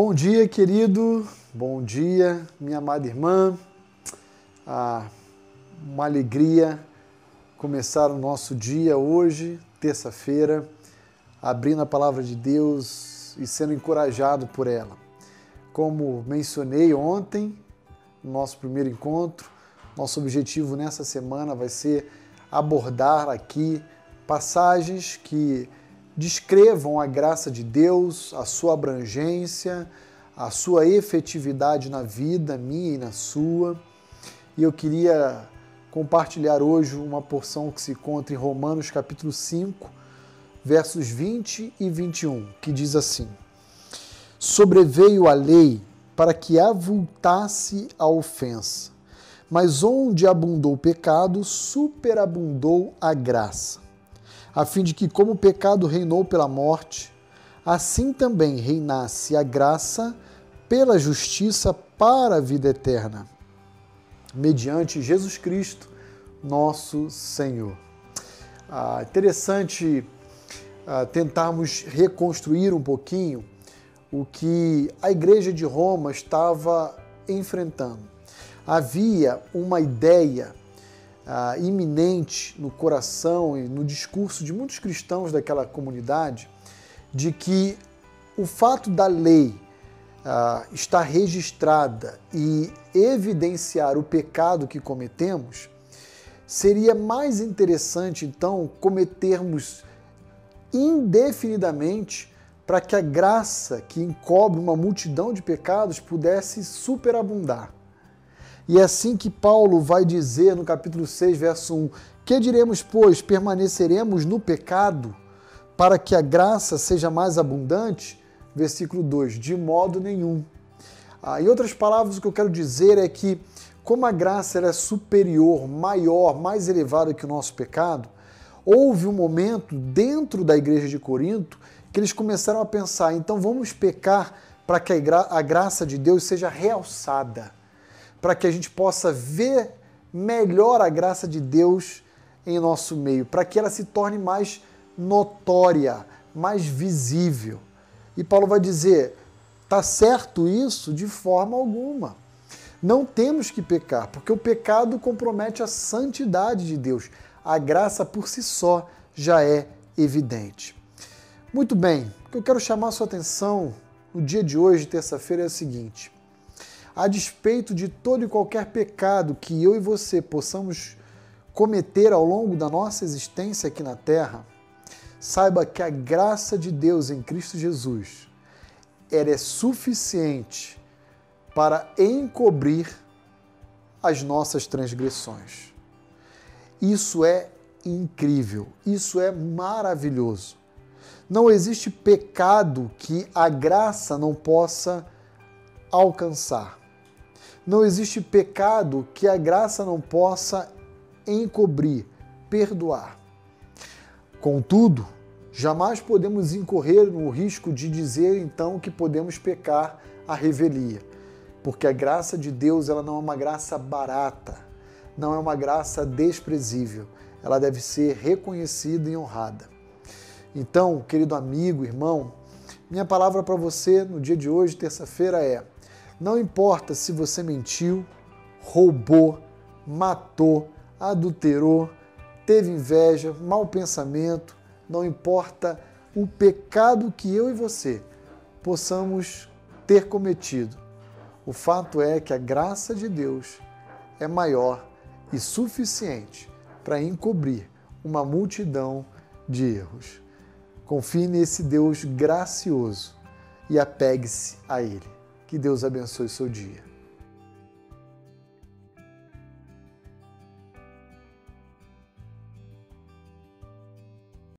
Bom dia, querido. Bom dia, minha amada irmã. Uma alegria começar o nosso dia hoje, terça-feira, abrindo a palavra de Deus e sendo encorajado por ela. Como mencionei ontem, no nosso primeiro encontro, nosso objetivo nessa semana vai ser abordar aqui passagens que descrevam a graça de Deus, a sua abrangência, a sua efetividade na vida minha e na sua. E eu queria compartilhar hoje uma porção que se encontra em Romanos capítulo 5, versos 20 e 21, que diz assim: Sobreveio a lei para que avultasse a ofensa, mas onde abundou o pecado, superabundou a graça, a fim de que, como o pecado reinou pela morte, assim também reinasse a graça pela justiça para a vida eterna, mediante Jesus Cristo, nosso Senhor. Interessante tentarmos reconstruir um pouquinho o que a igreja de Roma estava enfrentando. Havia uma ideia iminente no coração e no discurso de muitos cristãos daquela comunidade de que o fato da lei estar registrada e evidenciar o pecado que cometemos, seria mais interessante, então, cometermos indefinidamente para que a graça que encobre uma multidão de pecados pudesse superabundar. E é assim que Paulo vai dizer no capítulo 6, verso 1, que diremos, pois, permaneceremos no pecado para que a graça seja mais abundante? Versículo 2, de modo nenhum. Em outras palavras, o que eu quero dizer é que, como a graça é superior, maior, mais elevada que o nosso pecado, houve um momento dentro da igreja de Corinto que eles começaram a pensar, então vamos pecar para que a graça de Deus seja realçada, para que a gente possa ver melhor a graça de Deus em nosso meio, para que ela se torne mais notória, mais visível. E Paulo vai dizer, está certo isso? De forma alguma. Não temos que pecar, porque o pecado compromete a santidade de Deus. A graça por si só já é evidente. Muito bem, o que eu quero chamar a sua atenção no dia de hoje, terça-feira, é o seguinte: a despeito de todo e qualquer pecado que eu e você possamos cometer ao longo da nossa existência aqui na Terra, saiba que a graça de Deus em Cristo Jesus é suficiente para encobrir as nossas transgressões. Isso é incrível, isso é maravilhoso. Não existe pecado que a graça não possa alcançar. Não existe pecado que a graça não possa encobrir, perdoar. Contudo, jamais podemos incorrer no risco de dizer então que podemos pecar à revelia, porque a graça de Deus ela não é uma graça barata, não é uma graça desprezível, ela deve ser reconhecida e honrada. Então, querido amigo, irmão, minha palavra para você no dia de hoje, terça-feira, é: não importa se você mentiu, roubou, matou, adulterou, teve inveja, mau pensamento, não importa o pecado que eu e você possamos ter cometido. O fato é que a graça de Deus é maior e suficiente para encobrir uma multidão de erros. Confie nesse Deus gracioso e apegue-se a Ele. Que Deus abençoe o seu dia.